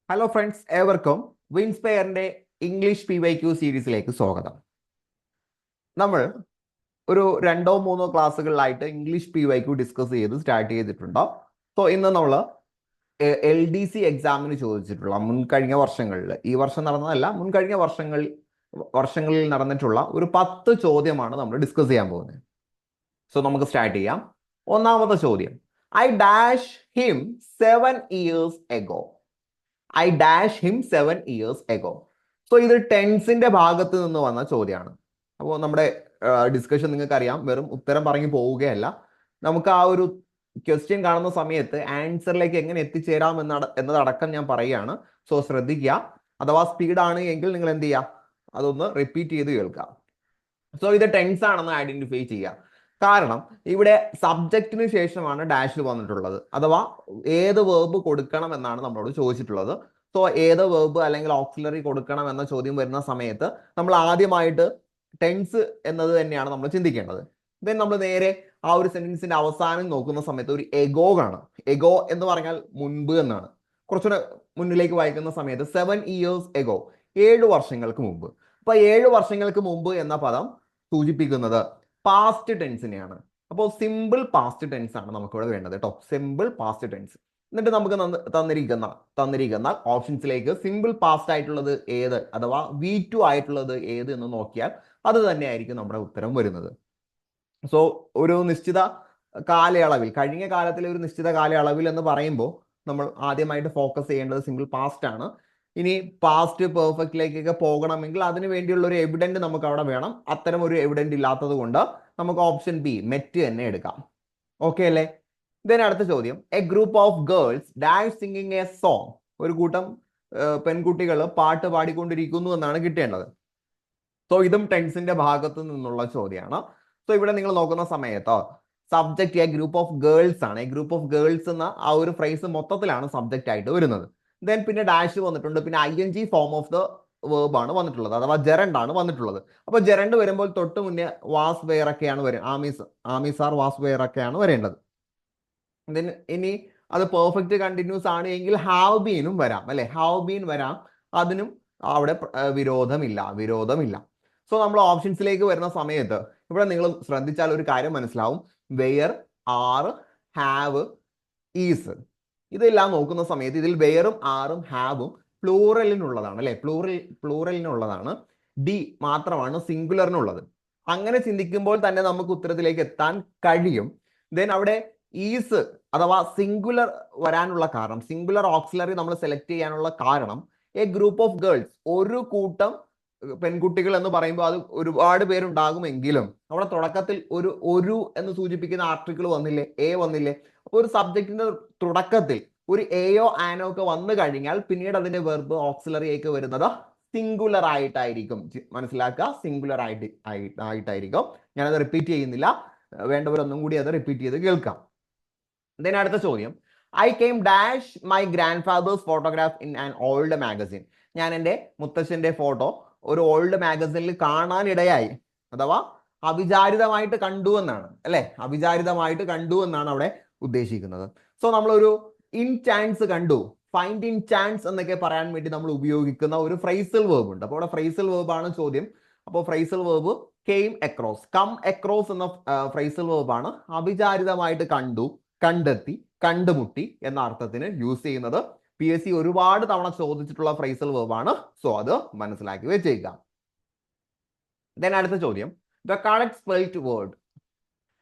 Hello friends, ഏവർക്കും വിൻസ്പെയറിന്റെ English PYQ സീരീസിലേക്ക് സ്വാഗതം. നമ്മൾ ഒരു രണ്ടോ മൂന്നോ ക്ലാസ്സുകളിലായിട്ട് ഇംഗ്ലീഷ് PYQ ഡിസ്കസ് ചെയ്ത് സ്റ്റാർട്ട് ചെയ്തിട്ടുണ്ടോ? സോ ഇന്ന് നമ്മൾ LDC എക്സാമിന് ചോദിച്ചിട്ടുള്ള മുൻകഴിഞ്ഞ വർഷങ്ങളിൽ, ഈ വർഷം നടന്നതല്ല, മുൻകഴിഞ്ഞ വർഷങ്ങളിൽ നടന്നിട്ടുള്ള ഒരു 10 ചോദ്യമാണ് നമ്മൾ ഡിസ്കസ് ചെയ്യാൻ പോകുന്നത്. സോ നമുക്ക് സ്റ്റാർട്ട് ചെയ്യാം. ഒന്നാമത്തെ ചോദ്യം, I dash him 7 years ago. I dash him 7 years ago. So ഇത് ടെൻസിന്റെ ഭാഗത്ത് നിന്ന് വന്ന ചോദ്യമാണ്. അപ്പോൾ നമ്മുടെ ഡിസ്കഷൻ നിങ്ങൾക്ക് അറിയാം, വെറും ഉത്തരം പറഞ്ഞു പോവുകയല്ല. നമുക്ക് ആ ഒരു ക്വസ്റ്റ്യൻ കാണുന്ന സമയത്ത് ആൻസറിലേക്ക് എങ്ങനെ എത്തിച്ചേരാം എന്നതടക്കം ഞാൻ പറയുകയാണ്. സോ ശ്രദ്ധിക്കുക. അഥവാ സ്പീഡാണ് എങ്കിൽ നിങ്ങൾ എന്ത് ചെയ്യുക, അതൊന്ന് റിപ്പീറ്റ് ചെയ്ത് കേൾക്കുക. സോ ഇത് ടെൻസ് ആണെന്ന് ഐഡന്റിഫൈ ചെയ്യുക. കാരണം ഇവിടെ സബ്ജക്റ്റിന് ശേഷമാണ് ഡാഷ് വന്നിട്ടുള്ളത്. അഥവാ ഏത് വേർബ് കൊടുക്കണം എന്നാണ് നമ്മളോട് ചോദിച്ചിട്ടുള്ളത്. സോ ഏത് വേർബ് അല്ലെങ്കിൽ ഓക്സിലറി കൊടുക്കണം എന്ന ചോദ്യം വരുന്ന സമയത്ത് നമ്മൾ ആദ്യമായിട്ട് ടെൻസ് എന്നത് തന്നെയാണ് നമ്മൾ ചിന്തിക്കേണ്ടത്. ദെൻ നമ്മൾ നേരെ ആ ഒരു സെന്റൻസിന്റെ അവസാനം നോക്കുന്ന സമയത്ത് ഒരു എഗോ കാണാം. എഗോ എന്ന് പറഞ്ഞാൽ മുൻപ് എന്നാണ്. കുറച്ചുകൂടെ മുന്നിലേക്ക് വായിക്കുന്ന സമയത്ത് 7 years ago, 7 വർഷങ്ങൾക്ക് മുമ്പ്. അപ്പൊ 7 വർഷങ്ങൾക്ക് മുമ്പ് എന്ന പദം സൂചിപ്പിക്കുന്നത് പാസ്റ്റ് ടെൻസിനെയാണ്. അപ്പോൾ സിമ്പിൾ പാസ്റ്റ് ടെൻസ് ആണ് നമുക്കിവിടെ വേണ്ടത് കേട്ടോ. Simple past tense. എന്നിട്ട് നമുക്ക് തന്നിരിക്കുന്ന ഓപ്ഷൻസിലേക്ക് സിമ്പിൾ പാസ്റ്റ് ആയിട്ടുള്ളത് ഏത്, അഥവാ V2 ആയിട്ടുള്ളത് ഏത് എന്ന് നോക്കിയാൽ അത് തന്നെയായിരിക്കും നമ്മുടെ ഉത്തരം വരുന്നത്. സോ ഒരു നിശ്ചിത കാലയളവിൽ, കഴിഞ്ഞ കാലത്തിലെ ഒരു നിശ്ചിത കാലയളവിൽ എന്ന് പറയുമ്പോൾ നമ്മൾ ആദ്യമായിട്ട് ഫോക്കസ് ചെയ്യേണ്ടത് സിമ്പിൾ പാസ്റ്റ് ആണ്. ഇനി പാസ്റ്റ് പെർഫെക്റ്റിലേക്കൊക്കെ പോകണമെങ്കിൽ അതിന് വേണ്ടിയുള്ള ഒരു എവിഡന്റ് നമുക്ക് അവിടെ വേണം. അത്തരം ഒരു എവിഡന്റ് ഇല്ലാത്തത് കൊണ്ട് നമുക്ക് ഓപ്ഷൻ ബി മെറ്റ് തന്നെ എടുക്കാം. ഓക്കെ അല്ലേ? ദെൻ അടുത്ത ചോദ്യം, A group of girls dash singing A song. ഒരു കൂട്ടം പെൺകുട്ടികൾ പാട്ട് പാടിക്കൊണ്ടിരിക്കുന്നു എന്നാണ് കിട്ടേണ്ടത്. സോ ഇതും ടെൻസിന്റെ ഭാഗത്ത് നിന്നുള്ള ചോദ്യമാണ്. സോ ഇവിടെ നിങ്ങൾ നോക്കുന്ന സമയത്ത് subject A group of girls ആണ്. എ ഗ്രൂപ്പ് ഓഫ് ഗേൾസ് എന്ന ആ ഒരു ഫ്രേസ് മൊത്തത്തിലാണ് സബ്ജക്റ്റ് ആയിട്ട് വരുന്നത്. ദെൻ പിന്നെ ഡാഷ് വന്നിട്ടുണ്ട്, പിന്നെ ING form of the verb ആണ് വന്നിട്ടുള്ളത്, അഥവാ ജെറണ്ട് ആണ് വന്നിട്ടുള്ളത്. അപ്പൊ ജെറണ്ട് വരുമ്പോൾ തൊട്ട് മുന്നേ വാസ് വെയർ ഒക്കെയാണ് വരുന്നത്. ആമീസ് ആർ വാസ് വെയർ ഒക്കെയാണ് വരേണ്ടത്. ദെൻ ഇനി അത് പെർഫെക്റ്റ് കണ്ടിന്യൂസ് ആണ് എങ്കിൽ ഹാവ് ബീനും വരാം അല്ലെ. ഹാവ് ബീൻ വരാം, അതിനും അവിടെ വിരോധമില്ല. സോ നമ്മൾ ഓപ്ഷൻസിലേക്ക് വരുന്ന സമയത്ത് ഇവിടെ നിങ്ങൾ ശ്രദ്ധിച്ചാൽ ഒരു കാര്യം മനസ്സിലാവും. വെയർ, ആർ, ഹാവ്, ഈസ്, ഇതെല്ലാം നോക്കുന്ന സമയത്ത് ഇതിൽ വെയറും ആറും ഹാവും പ്ലൂറലിനുള്ളതാണ് അല്ലെ. പ്ലൂറലിനുള്ളതാണ്. ഡി മാത്രമാണ് സിംഗുലറിനുള്ളത്. അങ്ങനെ ചിന്തിക്കുമ്പോൾ തന്നെ നമുക്ക് ഉത്തരത്തിലേക്ക് എത്താൻ കഴിയും. ദെൻ അവിടെ ഈസ് അഥവാ സിംഗുലർ വരാനുള്ള കാരണം, സിംഗുലർ ഓക്സിലറി നമ്മൾ സെലക്ട് ചെയ്യാനുള്ള കാരണം, എ ഗ്രൂപ്പ് ഓഫ് ഗേൾസ്, ഒരു കൂട്ടം പെൺകുട്ടികൾ എന്ന് പറയുമ്പോൾ അത് ഒരുപാട് പേരുണ്ടാകുമെങ്കിലും അവിടെ തുടക്കത്തിൽ ഒരു എന്ന് സൂചിപ്പിക്കുന്ന ആർട്ടിക്കിൾ വന്നില്ലേ, എ വന്നില്ലേ. അപ്പോൾ ഒരു സബ്ജക്റ്റിന്റെ തുടക്കത്തിൽ ഒരു എയോ ആനോ ഒക്കെ വന്നു കഴിഞ്ഞാൽ പിന്നീട് അതിന്റെ വെർബ് ഓക്സിലറി ആയിട്ട് വരുന്നത് സിംഗുലർ ആയിട്ടായിരിക്കും. മനസ്സിലാക്കുക, സിംഗുലർ ആയിട്ടായിരിക്കും. ഞാനത് റിപ്പീറ്റ് ചെയ്യുന്നില്ല, വേണ്ടവരൊന്നും കൂടി അത് റിപ്പീറ്റ് ചെയ്ത് കേൾക്കാം. ദെൻ അടുത്ത ചോദ്യം, I came dash my grandfather's photograph in an old magazine. ഞാൻ എൻ്റെ മുത്തശ്ശന്റെ ഫോട്ടോ ഒരു ഓൾഡ് മാഗസിനിൽ കാണാനിടയായി, അഥവാ അവിചാരിതമായിട്ട് കണ്ടു എന്നാണ് അല്ലെ. അവിചാരിതമായിട്ട് കണ്ടു എന്നാണ് അവിടെ ഉദ്ദേശിക്കുന്നത്. സോ നമ്മളൊരു ഇൻ ചാൻസ് കണ്ടു, ഫൈൻഡ് ഇൻ ചാൻസ് എന്നൊക്കെ പറയാൻ വേണ്ടി നമ്മൾ ഉപയോഗിക്കുന്ന ഒരു ഫ്രേസൽ വേർബ് ഉണ്ട്. അപ്പോൾ അവിടെ ഫ്രേസൽ വേർബ് ആണ് ചോദ്യം. അപ്പോൾ phrasal verb came across, come across എന്ന ഫ്രേസൽ വേർബ് ആണ് അവിചാരിതമായിട്ട് കണ്ടു, കണ്ടെത്തി, കണ്ടുമുട്ടി എന്ന അർത്ഥത്തിന് യൂസ് ചെയ്യുന്നത്. PSC ഒരുപാട് തവണ ചോദിച്ചിട്ടുള്ള ഫ്രേസൽ വേർബ് ആണ്. സോ അത് മനസ്സിലാക്കി വെച്ചേക്കാം. ദെൻ അടുത്ത ചോദ്യം, ദ കറക്റ്റ് സ്പെൽഡ് വേർഡ്.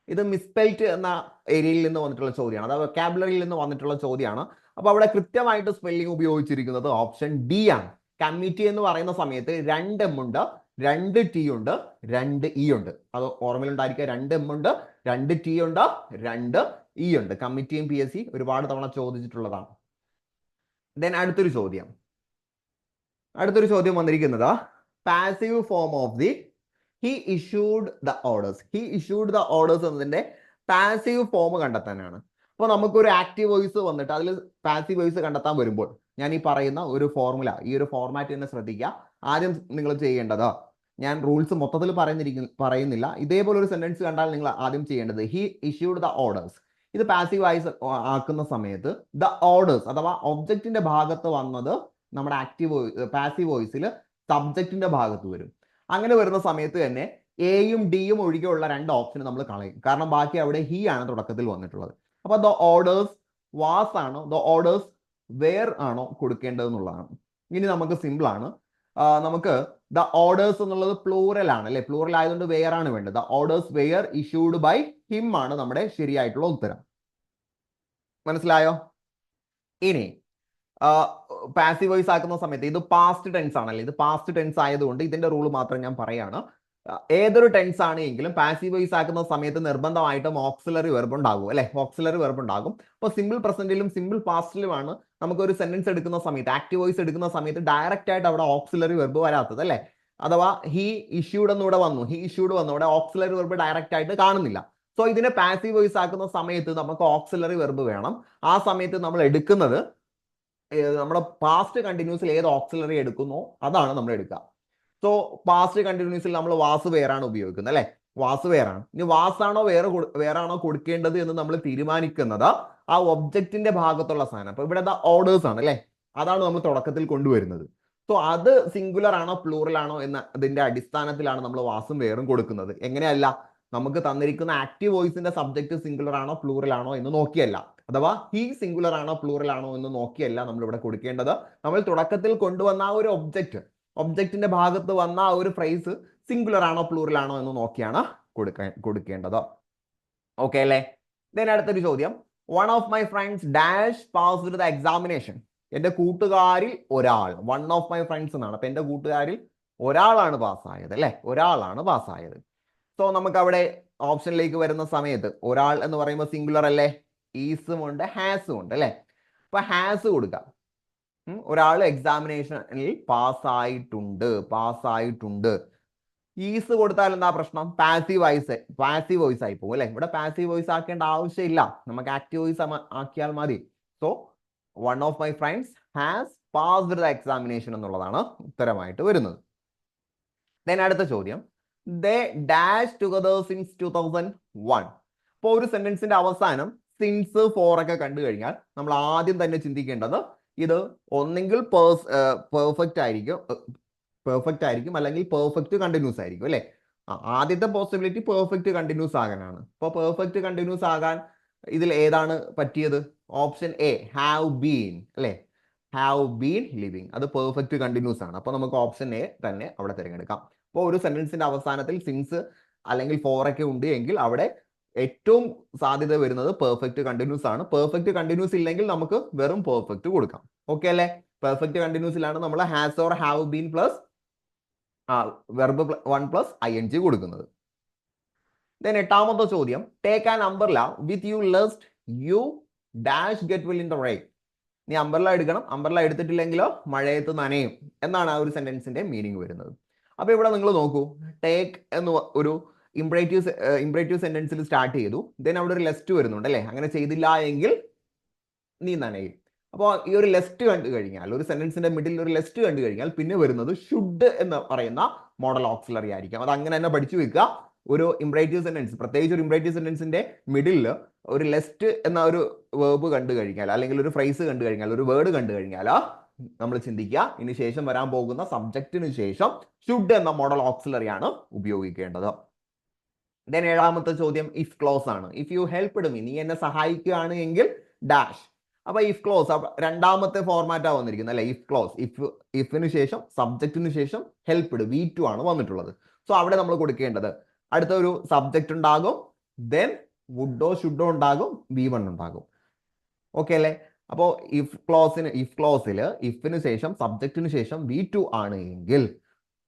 ഇത് മിസ്പെൽറ്റ് എന്ന ഏരിയയിൽ നിന്ന് വന്നിട്ടുള്ള ചോദ്യമാണ്, അതായത് വൊക്കാബുലറിയിൽ നിന്ന് വന്നിട്ടുള്ള ചോദ്യമാണ്. അപ്പൊ അവിടെ കൃത്യമായിട്ട് സ്പെല്ലിംഗ് ഉപയോഗിച്ചിരിക്കുന്നത് ഓപ്ഷൻ ഡി ആണ്. കമ്മിറ്റി എന്ന് പറയുന്ന സമയത്ത് 2 M ഉണ്ട്, 2 T ഉണ്ട്, 2 E ഉണ്ട്. അത് ഓർമ്മയിലുണ്ടായിരിക്കുക. 2 M ഉണ്ട്, 2 T ഉണ്ട്, 2 E ഉണ്ട്. കമ്മിറ്റിയും PSC ഒരുപാട് തവണ ചോദിച്ചിട്ടുള്ളതാണ്. ദെൻ അടുത്തൊരു ചോദ്യം വന്നിരിക്കുന്നത് passive form of the he issued the orders. He issued the orders എന്നതിന്റെ പാസീവ് ഫോം കണ്ടെത്താനാണ്. അപ്പോൾ നമുക്കൊരു ആക്റ്റീവ് വോയിസ് വന്നിട്ട് അതിൽ പാസീവ് വോയിസ് കണ്ടെത്താൻ വരുമ്പോൾ ഞാൻ ഈ പറയുന്ന ഒരു ഫോർമുല, ഈ ഒരു ഫോർമാറ്റ് തന്നെ ശ്രദ്ധിക്കുക. ആദ്യം നിങ്ങൾ ചെയ്യേണ്ടത്, ഞാൻ റൂൾസ് മൊത്തത്തിൽ പറയുന്നില്ല, ഇതേപോലെ ഒരു സെന്റൻസ് കണ്ടാൽ നിങ്ങൾ ആദ്യം ചെയ്യേണ്ടത് ഹി ഇഷ്യൂഡ് ദ ഓർഡേഴ്സ്. ഇത് പാസീവ് വോയിസ് ആക്കുന്ന സമയത്ത് ദ ഓർഡേഴ്സ് അഥവാ ഒബ്ജക്റ്റിന്റെ ഭാഗത്ത് വന്നത് നമ്മുടെ പാസീവ് വോയിസിൽ സബ്ജക്റ്റിന്റെ ഭാഗത്ത് വരും. അങ്ങനെ വരുന്ന സമയത്ത് തന്നെ എയും ഡിയും ഒഴികെയുള്ള 2 ഓപ്ഷൻ നമ്മൾ കളയും. കാരണം ബാക്കി അവിടെ ഹി ആണ് തുടക്കത്തിൽ വന്നിട്ടുള്ളത്. അപ്പൊ ദ ഓർഡേഴ്സ് വാസ് ആണോ ദ ഓർഡേഴ്സ് വേർ ആണോ കൊടുക്കേണ്ടത് എന്നുള്ളതാണ്. ഇനി നമുക്ക് സിമ്പിൾ ആണ്. നമുക്ക് ദ ഓർഡേഴ്സ് എന്നുള്ളത് പ്ലൂറൽ ആണ് അല്ലെ, പ്ലൂറൽ ആയതുകൊണ്ട് വെയർ ആണ് വേണ്ടത്. The orders were issued by him ആണ് നമ്മുടെ ശരിയായിട്ടുള്ള ഉത്തരം. മനസ്സിലായോ? ഇനി പാസീവ് വോയിസ് ആക്കുന്ന സമയത്ത് ഇത് പാസ്റ്റ് ടെൻസ് ആണല്ലേ, ഇത് പാസ്റ്റ് ടെൻസ് ആയതുകൊണ്ട് ഇതിന്റെ റൂൾ മാത്രം ഞാൻ പറയാണ്. ഏതൊരു ടെൻസ് ആണ് എങ്കിലും പാസീവ് വോയിസ് ആക്കുന്ന സമയത്ത് നിർബന്ധമായിട്ടും ഓക്സിലറി വെർബ് ഉണ്ടാകും അല്ലെ, ഓക്സിലറി വെർബ് ഉണ്ടാകും. അപ്പോൾ സിമ്പിൾ പ്രസന്റിലും സിമ്പിൾ പാസ്റ്റിലുമാണ് നമുക്ക് ഒരു സെന്റൻസ് എടുക്കുന്ന സമയത്ത്, ആക്റ്റീവ് വോയിസ് എടുക്കുന്ന സമയത്ത് ഡയറക്റ്റ് ആയിട്ട് അവിടെ ഓക്സിലറി വെർബ് വരാത്തത് അല്ലെ. അഥവാ ഹി ഇഷ്യൂഡ് എന്നിവിടെ വന്നു, ഹി ഇഷ്യൂഡ് വന്നു, അവിടെ ഓക്സിലറി വെർബ് ഡയറക്റ്റ് ആയിട്ട് കാണുന്നില്ല. സോ ഇതിനെ പാസീവ് വോയിസ് ആക്കുന്ന സമയത്ത് നമുക്ക് ഓക്സിലറി വെർബ് വേണം. ആ സമയത്ത് നമ്മൾ എടുക്കുന്നത് നമ്മുടെ പാസ്റ്റ് കണ്ടിന്യൂസിൽ ഏത് ഓക്സിലറി എടുക്കുന്നോ അതാണ് നമ്മൾ എടുക്കുക. സോ പാസ്റ്റ് കണ്ടിന്യൂസിൽ നമ്മൾ വാസ് വേറാണ് ഉപയോഗിക്കുന്നത് അല്ലെ, വാസ് വേറാണ്. ഇനി വാസാണോ വേറാണോ കൊടുക്കേണ്ടത് എന്ന് നമ്മൾ തീരുമാനിക്കുന്നത് ആ ഒബ്ജക്റ്റിന്റെ ഭാഗത്തുള്ള സാധനം. അപ്പൊ ഇവിടെ ഓർഡേഴ്സ് ആണ് അല്ലെ, അതാണ് നമ്മൾ തുടക്കത്തിൽ കൊണ്ടുവരുന്നത്. സോ അത് സിംഗുലർ ആണോ പ്ലൂറൽ ആണോ എന്ന അതിന്റെ അടിസ്ഥാനത്തിലാണ് നമ്മൾ വാസും വേറും കൊടുക്കുന്നത്. എങ്ങനെയല്ല, നമുക്ക് തന്നിരിക്കുന്ന ആക്റ്റീവ് വോയിസിന്റെ സബ്ജക്ട് സിംഗുലർ ആണോ പ്ലൂറൽ ആണോ എന്ന് നോക്കിയല്ല, അഥവാ ഹി സിംഗുലർ ആണോ പ്ലൂറൽ ആണോ എന്ന് നോക്കിയല്ല നമ്മൾ ഇവിടെ കൊടുക്കേണ്ടത്. നമ്മൾ തുടക്കത്തിൽ കൊണ്ടുവന്ന ആ ഒരു ഒബ്ജക്റ്റിന്റെ ഭാഗത്ത് വന്ന ആ ഒരു ഫ്രേസ് സിംഗുലർ ആണോ പ്ലൂറൽ ആണോ എന്ന് നോക്കിയാണ് കൊടുക്കേണ്ടത്. ഓക്കെ അല്ലേ? ദെൻ അടുത്തൊരു ചോദ്യം, one of my friends dash passed the examination. എന്റെ കൂട്ടുകാരിൽ ഒരാൾ, വൺ ഓഫ് മൈ ഫ്രണ്ട്സ് എന്നാണ്. അപ്പൊ എന്റെ കൂട്ടുകാരിൽ ഒരാളാണ് പാസ്സായത് അല്ലെ, ഒരാളാണ് പാസ്സായത്. സോ നമുക്ക് അവിടെ ഓപ്ഷനിലേക്ക് വരുന്ന സമയത്ത് ഒരാൾ എന്ന് പറയുമ്പോൾ സിംഗുലർ അല്ലേ, ഈസും ഉണ്ട് ഹാസും ഉണ്ട് അല്ലെ. അപ്പൊ ഹാസ് കൊടുക്കാം. ഒരാൾ എക്സാമിനേഷനിൽ പാസ്സായിട്ടുണ്ട്. ഈസ് കൊടുത്താൽ എന്താ പ്രശ്നം? പാസീവ് വോയിസ് ആയി പോകും അല്ലെ. ഇവിടെ പാസീവ് വോയിസ് ആക്കേണ്ട ആവശ്യമില്ല, നമുക്ക് ആക്റ്റീവ് വോയിസ് ആക്കിയാൽ മതി. So one of my friends has passed the examination എന്നുള്ളതാണ് ഉത്തരമായിട്ട് വരുന്നത്. ദെൻ അടുത്ത ചോദ്യം, they dash together since 2001. അപ്പോൾ ഒരു സെന്റൻസിന്റെ അവസാനം സിൻസ് ഫോർ ഒക്കെ കണ്ടു കഴിഞ്ഞാൽ നമ്മൾ ആദ്യം തന്നെ ചിന്തിക്കേണ്ടത് ഇത് ഒന്നെങ്കിൽ പെർഫെക്റ്റ് ആയിരിക്കും അല്ലെങ്കിൽ പെർഫെക്റ്റ് കണ്ടിന്യൂസ് ആയിരിക്കും അല്ലെ. ആദ്യത്തെ പോസിബിലിറ്റി പെർഫെക്റ്റ് കണ്ടിന്യൂസ് ആകാനാണ്. അപ്പോൾ പെർഫെക്റ്റ് കണ്ടിന്യൂസ് ആകാൻ ഇതിൽ ഏതാണ് പറ്റിയത്? ഓപ്ഷൻ എ, ഹാവ് ബീൻ അല്ലെ, ഹാവ് ബീൻ ലിവിങ്. അത് പെർഫെക്റ്റ് കണ്ടിന്യൂസ് ആണ്. അപ്പോൾ നമുക്ക് ഓപ്ഷൻ എ തന്നെ അവിടെ തിരഞ്ഞെടുക്കാം. അപ്പോൾ ഒരു സെന്റൻസിന്റെ അവസാനത്തിൽ സിൻസ് അല്ലെങ്കിൽ ഫോർ ഒക്കെ ഉണ്ട് എങ്കിൽ അവിടെ ഏറ്റവും സാധ്യത വരുന്നത് പെർഫെക്റ്റ് കണ്ടിന്യൂസ് ആണ്. പെർഫെക്റ്റ് കണ്ടിന്യൂസ് ഇല്ലെങ്കിൽ നമുക്ക് വെറും പെർഫെക്റ്റ് കൊടുക്കാം. ഓക്കെ അല്ലെ? പെർഫെക്റ്റ് കണ്ടിന്യൂസിലാണ് നമ്മൾ has or have been plus verb 1 plus ing കൊടുക്കുന്നത്. ദെൻ എട്ടാമത്തെ ചോദ്യം, take an umbrella with you lest you dash get wet in the rain. നീ അംബ്രല്ല എടുക്കണം, അംബ്രല്ല എടുത്തിട്ടില്ലെങ്കിലോ മഴയത്ത് നനയും എന്നാണ് ആ ഒരു സെന്റൻസിന്റെ മീനിങ് വരുന്നത്. അപ്പൊ ഇവിടെ നിങ്ങൾ നോക്കൂ, ടേക്ക് എന്ന് ഒരു ഇംപറേറ്റീവ് സെന്റൻസിൽ സ്റ്റാർട്ട് ചെയ്തു, ദെൻ അവിടെ ഒരു ലെസ്റ്റ് വരുന്നുണ്ട് അല്ലെ. അങ്ങനെ ചെയ്തില്ല എങ്കിൽ നീ നനയും. അപ്പോൾ ഈ ഒരു ലെസ്റ്റ് കണ്ടു കഴിഞ്ഞാൽ, ഒരു സെന്റൻസിന്റെ മിഡിൽ ഒരു ലെസ്റ്റ് കണ്ടു കഴിഞ്ഞാൽ പിന്നെ വരുന്നത് ഷുഡ് എന്ന് പറയുന്ന മോഡൽ ഓക്സിലറി ആയിരിക്കും. അത് അങ്ങനെ തന്നെ പഠിച്ചു വെക്കുക. ഒരു ഇംപറേറ്റീവ് സെന്റൻസ്, പ്രത്യേകിച്ച് ഒരു ഇംപറേറ്റീവ് സെന്റൻസിന്റെ മിഡിൽ ഒരു ലെസ്റ്റ് എന്ന ഒരു വേർബ് കണ്ടു കഴിഞ്ഞാൽ അല്ലെങ്കിൽ ഒരു ഫ്രേസ് കണ്ടു കഴിഞ്ഞാൽ, ഒരു വേർഡ് കണ്ടു കഴിഞ്ഞാൽ നമ്മൾ ചിന്തിക്കുക ഇനി ശേഷം വരാൻ പോകുന്ന സബ്ജക്റ്റിന് ശേഷം ഷുഡ് എന്ന മോഡൽ ഓക്സിലറി ആണ് ഉപയോഗിക്കേണ്ടത്. ദെൻ ഏഴാമത്തെ ചോദ്യം ഇഫ് ക്ലോസ് ആണ്. ഇഫ് യു ഹെൽപ്ഡ് മീ, നീ എന്നെ സഹായിക്കുകയാണ് എങ്കിൽ ഡാഷ്. അപ്പൊ ഇഫ് ക്ലോസ് രണ്ടാമത്തെ ഫോർമാറ്റാണ് വന്നിരിക്കുന്നത് അല്ലെ. ഇഫ് ക്ലോസ്, ഇഫിന് ശേഷം സബ്ജക്റ്റിന് ശേഷം ഹെൽപ്ഡ് V2 ആണ് വന്നിട്ടുള്ളത്. സോ അവിടെ നമ്മൾ കൊടുക്കേണ്ടത് അടുത്ത ഒരു സബ്ജക്റ്റ് ഉണ്ടാകും, ദെൻ വുഡോ ഷുഡോ ഉണ്ടാകും, V1 ഉണ്ടാകും. ഓക്കെ അല്ലേ? അപ്പോൾ ഇഫ് ക്ലോസിൽ ഇഫിന് ശേഷം സബ്ജക്റ്റിന് ശേഷം V2 ആണ് എങ്കിൽ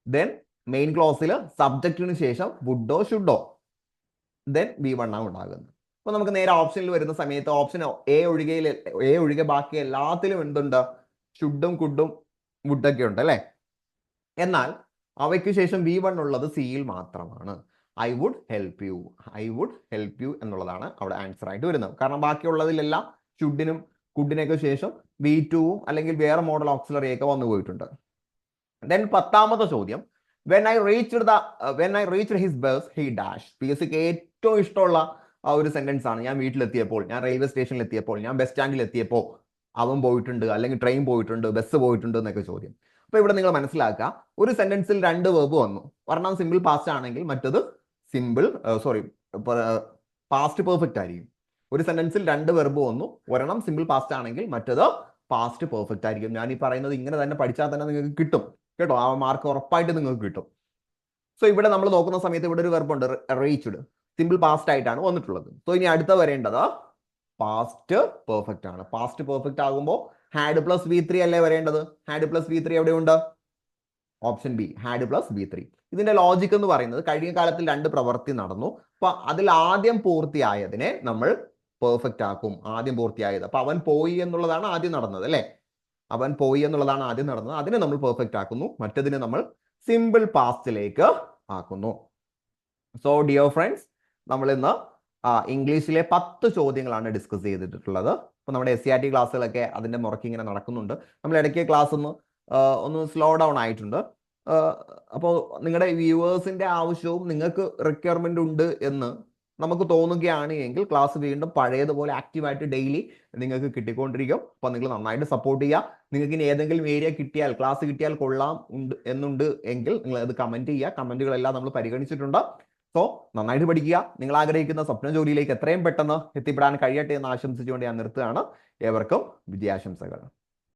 ദെൻ മെയിൻ ക്ലോസിൽ സബ്ജക്റ്റിന് ശേഷം വുഡോ ഷുഡോ ദെൻ V1 ആണ് ഉണ്ടാകുന്നത്. അപ്പൊ നമുക്ക് നേരെ ഓപ്ഷനിൽ വരുന്ന സമയത്ത് ഓപ്ഷൻ എ ഒഴികെ ബാക്കി എല്ലാത്തിലും എന്തുണ്ട്? ഷുഡും കുഡും വുഡൊക്കെ ഉണ്ട് അല്ലെ. എന്നാൽ അവയ്ക്ക് ശേഷം V1 ഉള്ളത് സിയിൽ മാത്രമാണ്. ഐ വുഡ് ഹെൽപ്പ് യു എന്നുള്ളതാണ് അവിടെ ആൻസർ ആയിട്ട് വരുന്നത്. കാരണം ബാക്കിയുള്ളതിലെല്ലാം ഷുഡിനും കുഡിനൊക്കെ ശേഷം V2ഉം അല്ലെങ്കിൽ വേറെ മോഡൽ ഓക്സിലറി ഒക്കെ വന്നു പോയിട്ടുണ്ട്. ദെൻ 10ാമത്തെ ചോദ്യം, when I reached his bus he dash. PSക്ക് ഏറ്റവും ഇഷ്ടമുള്ള ആ ഒരു സെന്റൻസ് ആണ്. ഞാൻ വീട്ടിലെത്തിയപ്പോൾ, ഞാൻ റെയിൽവേ സ്റ്റേഷനിൽ എത്തിയപ്പോൾ, ഞാൻ ബസ് സ്റ്റാൻഡിൽ എത്തിയപ്പോൾ അവൻ പോയിട്ടുണ്ട്, അല്ലെങ്കിൽ ട്രെയിൻ പോയിട്ടുണ്ട്, ബസ് പോയിട്ടുണ്ട് എന്നൊക്കെ ചോദ്യം. അപ്പൊ ഇവിടെ നിങ്ങൾ മനസ്സിലാക്കുക, ഒരു സെന്റൻസിൽ രണ്ട് വെർബ് വന്നു. ഒരെണ്ണം സിമ്പിൾ പാസ്റ്റ് ആണെങ്കിൽ മറ്റത് പാസ്റ്റ് പെർഫെക്റ്റ് ആയിരിക്കും. ഒരു സെന്റൻസിൽ രണ്ട് വെർബ് വന്നു, ഒരെണ്ണം സിമ്പിൾ പാസ്റ്റ് ആണെങ്കിൽ മറ്റത് പാസ്റ്റ് പെർഫെക്റ്റ് ആയിരിക്കും. ഞാൻ ഈ പറയുന്നത് ഇങ്ങനെ തന്നെ പഠിച്ചാൽ തന്നെ നിങ്ങൾക്ക് കിട്ടും കേട്ടോ, ആ മാർക്ക് ഉറപ്പായിട്ട് നിങ്ങൾക്ക് കിട്ടും. സോ ഇവിടെ നമ്മൾ നോക്കുന്ന സമയത്ത് ഇവിടെ ഒരു വെർബ് ഉണ്ട്, റീച്ച്ഡ്, സിമ്പിൾ പാസ്റ്റ് ആയിട്ടാണ് വന്നിട്ടുള്ളത്. സോ ഇനി അടുത്ത വരേണ്ടത് പാസ്റ്റ് പെർഫെക്റ്റ് ആണ്. പാസ്റ്റ് പെർഫെക്റ്റ് ആകുമ്പോൾ ഹാഡ് പ്ലസ് V3 അല്ലേ വരേണ്ടത്? ഹാഡ് പ്ലസ് V3 എവിടെയുണ്ട്? Option B, had plus V3. ഇതിന്റെ ലോജിക് എന്ന് പറയുന്നത് കഴിഞ്ഞ കാലത്തിൽ രണ്ട് പ്രവൃത്തി നടന്നു, അപ്പൊ അതിൽ ആദ്യം പൂർത്തിയായതിനെ നമ്മൾ പെർഫെക്റ്റ് ആക്കും. ആദ്യം പൂർത്തിയായത്, അപ്പൊ അവൻ പോയി എന്നുള്ളതാണ് ആദ്യം നടന്നത് അല്ലെ, അവൻ പോയി എന്നുള്ളതാണ് ആദ്യം നടന്നത്, അതിനെ നമ്മൾ പെർഫെക്റ്റ് ആക്കുന്നു, മറ്റതിനെ നമ്മൾ സിമ്പിൾ പാസ്റ്റിലേക്ക് ആക്കുന്നു. സോ ഡിയർ ഫ്രണ്ട്സ്, നമ്മൾ ഇന്ന് ഇംഗ്ലീഷിലെ 10 ചോദ്യങ്ങളാണ് ഡിസ്കസ് ചെയ്തിട്ടുള്ളത്. അപ്പൊ നമ്മുടെ SCRT ക്ലാസ്സുകളൊക്കെ അതിന്റെ മുറയ്ക്ക് ഇങ്ങനെ നടക്കുന്നുണ്ട്. നമ്മൾ ഇടയ്ക്ക് ക്ലാസ് ഒന്ന് സ്ലോ ഡൗൺ ആയിട്ടുണ്ട്. അപ്പോൾ നിങ്ങളുടെ വ്യൂവേഴ്സിന്റെ ആവശ്യവും നിങ്ങൾക്ക് റിക്വയർമെന്റ് ഉണ്ട് എന്ന് നമുക്ക് തോന്നുകയാണ് എങ്കിൽ ക്ലാസ് വീണ്ടും പഴയതുപോലെ ആക്റ്റീവായിട്ട് ഡെയിലി നിങ്ങൾക്ക് കിട്ടിക്കൊണ്ടിരിക്കും. അപ്പോൾ നിങ്ങൾ നന്നായിട്ട് സപ്പോർട്ട് ചെയ്യുക. നിങ്ങൾക്ക് ഇനി ഏതെങ്കിലും ഏരിയ കിട്ടിയാൽ, ക്ലാസ് കിട്ടിയാൽ കൊള്ളാം എന്നുണ്ട് എങ്കിൽ നിങ്ങൾ അത് കമന്റ് ചെയ്യുക. കമന്റുകളെല്ലാം നമ്മൾ പരിഗണിച്ചിട്ടുണ്ട്. സോ നന്നായിട്ട് പഠിക്കുക. നിങ്ങൾ ആഗ്രഹിക്കുന്ന സ്വപ്ന ജോലിയിലേക്ക് എത്രയും പെട്ടെന്ന് എത്തിപ്പെടാൻ കഴിയട്ടെ എന്ന് ആശംസിച്ചുകൊണ്ട് ഞാൻ നിർത്തുകയാണ്. ഏവർക്കും വിജയാശംസകൾ.